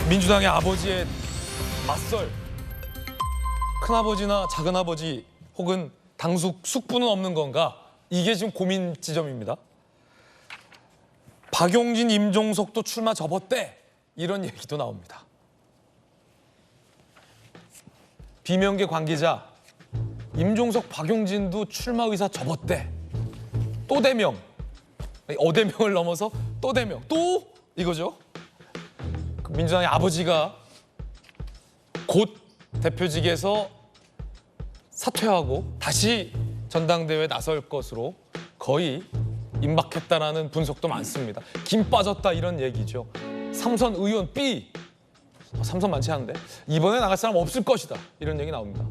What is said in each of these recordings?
민주당의 아버지에 맞설 큰아버지나 작은아버지 혹은 당숙 숙부는 없는 건가? 이게 지금 고민 지점입니다. 박용진, 임종석도 출마 접었대. 이런 얘기도 나옵니다. 비명계 관계자 임종석, 박용진도 출마 의사 접었대. 또 대명. 어대명을 넘어서 또 대명. 또 이거죠. 민주당의 아버지가 곧 대표직에서 사퇴하고 다시 전당대회에 나설 것으로 거의 임박했다라는 분석도 많습니다. 김 빠졌다 이런 얘기죠. 삼선 의원 B, 삼선 많지 않은데 이번에 나갈 사람 없을 것이다 이런 얘기 나옵니다.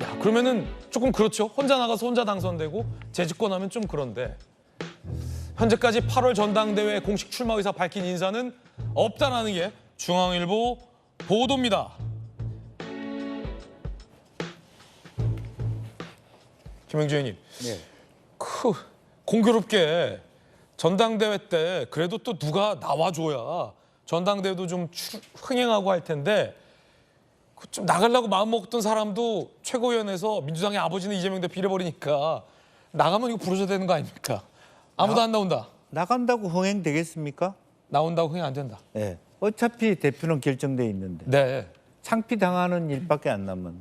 야, 그러면은 조금 그렇죠. 혼자 나가서 혼자 당선되고 재집권하면 좀 그런데 현재까지 8월 전당대회 공식 출마 의사 밝힌 인사는 없다라는 게 중앙일보 보도입니다. 김영주 의원님, 네. 공교롭게 전당대회 때 그래도 또 누가 나와줘야 전당대회도 좀 흥행하고 할 텐데 좀 나가려고 마음먹었던 사람도 최고위원회에서 민주당의 아버지는 이재명 대표 잃어버리니까 나가면 이거 부르셔야 되는 거 아닙니까? 아무도 안 나온다. 나간다고 흥행 되겠습니까? 나온다고 흥행 안 된다. 네. 어차피 대표는 결정돼 있는데 네. 창피당하는 일밖에 안 남은.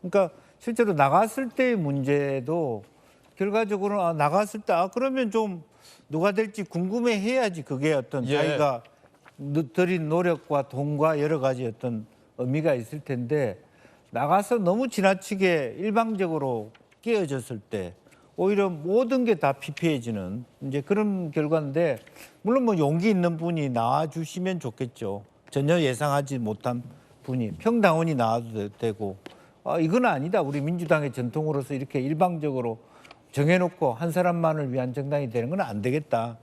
그러니까 실제로 나갔을 때의 문제도 결과적으로 나갔을 때 그러면 좀 누가 될지 궁금해해야지 그게 어떤 자기가 들인 노력과 돈과 여러 가지 어떤 의미가 있을 텐데 나가서 너무 지나치게 일방적으로 깨어졌을 때 오히려 모든 게 다 피폐해지는 이제 그런 결과인데 물론 뭐 용기 있는 분이 나와주시면 좋겠죠. 전혀 예상하지 못한 분이 평당원이 나와도 되고 이건 아니다. 우리 민주당의 전통으로서 이렇게 일방적으로 정해놓고 한 사람만을 위한 정당이 되는 건 안 되겠다.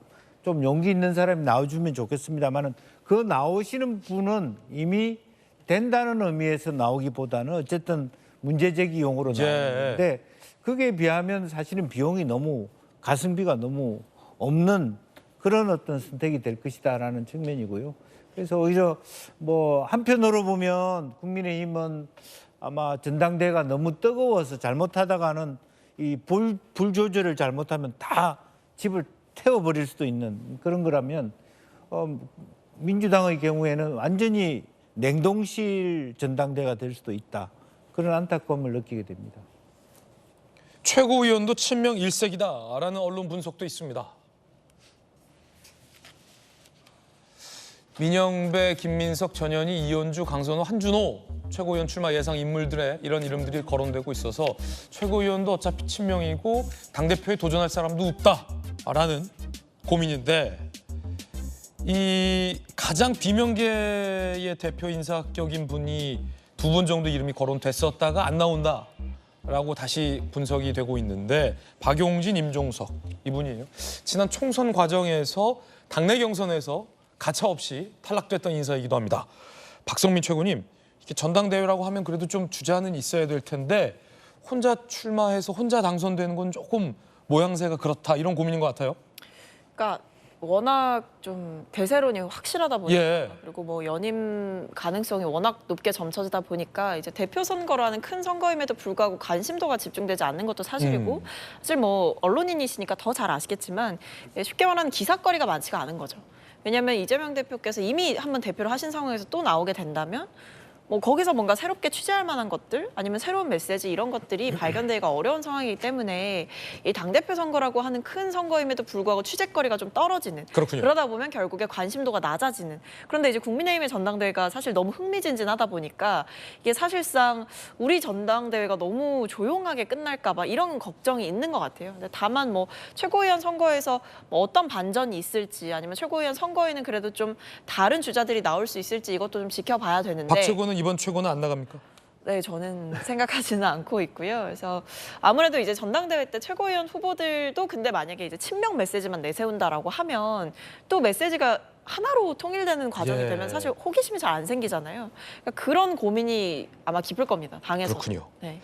좀 용기 있는 사람이 나와주면 좋겠습니다만은 그 나오시는 분은 이미 된다는 의미에서 나오기보다는 어쨌든 문제제기용으로 나오는데 그게 비하면 사실은 비용이 너무 가성비가 너무 없는 그런 어떤 선택이 될 것이다라는 측면이고요. 그래서 오히려 뭐 한편으로 보면 국민의힘은 아마 전당대회가 너무 뜨거워서 잘못하다가는 이 불 조절을 잘못하면 다 집을 태워버릴 수도 있는 그런 거라면 민주당의 경우에는 완전히 냉동실 전당대회가 될 수도 있다. 그런 안타까움을 느끼게 됩니다. 최고위원도 친명 일색이다라는 언론 분석도 있습니다. 민영배, 김민석, 전현희, 이현주, 강선호, 한준호 최고위원 출마 예상 인물들의 이런 이름들이 거론되고 있어서 최고위원도 어차피 친명이고 당대표에 도전할 사람도 없다라는 고민인데 이 가장 비명계의 대표 인사격인 분이 두 분 정도 이름이 거론됐었다가 안 나온다라고 다시 분석이 되고 있는데 박용진, 임종석 이분이에요. 지난 총선 과정에서 당내 경선에서 가차없이 탈락됐던 인사이기도 합니다. 박성민 최고님, 이렇게 전당대회라고 하면 그래도 좀 주자는 있어야 될 텐데 혼자 출마해서 혼자 당선되는 건 조금 모양새가 그렇다 이런 고민인 것 같아요. 그러니까 워낙 좀 대세론이 확실하다 보니까 그리고 뭐 연임 가능성이 워낙 높게 점쳐지다 보니까 이제 대표 선거라는 큰 선거임에도 불구하고 관심도가 집중되지 않는 것도 사실이고 사실 뭐 언론인이시니까 더 잘 아시겠지만 쉽게 말하는 기사거리가 많지가 않은 거죠. 왜냐하면 이재명 대표께서 이미 한번 대표를 하신 상황에서 또 나오게 된다면 뭐 거기서 뭔가 새롭게 취재할 만한 것들 아니면 새로운 메시지 이런 것들이 발견되기가 어려운 상황이기 때문에 이 당대표 선거라고 하는 큰 선거임에도 불구하고 취재거리가 좀 떨어지는 그렇군요. 그러다 보면 결국에 관심도가 낮아지는 그런데 이제 국민의힘의 전당대회가 사실 너무 흥미진진하다 보니까 이게 사실상 우리 전당대회가 너무 조용하게 끝날까 봐 이런 걱정이 있는 것 같아요. 근데 다만 뭐 최고위원 선거에서 뭐 어떤 반전이 있을지 아니면 최고위원 선거에는 그래도 좀 다른 주자들이 나올 수 있을지 이것도 좀 지켜봐야 되는데 박최고는 이번 최고는 안 나갑니까? 네, 저는 생각하지는 않고 있고요. 그래서 아무래도 이제 전당대회 때 최고위원 후보들도 근데 만약에 이제 친명 메시지만 내세운다라고 하면 또 메시지가 하나로 통일되는 과정이 되면 사실 호기심이 잘 안 생기잖아요. 그러니까 그런 고민이 아마 깊을 겁니다. 당에서. 그렇군요. 네.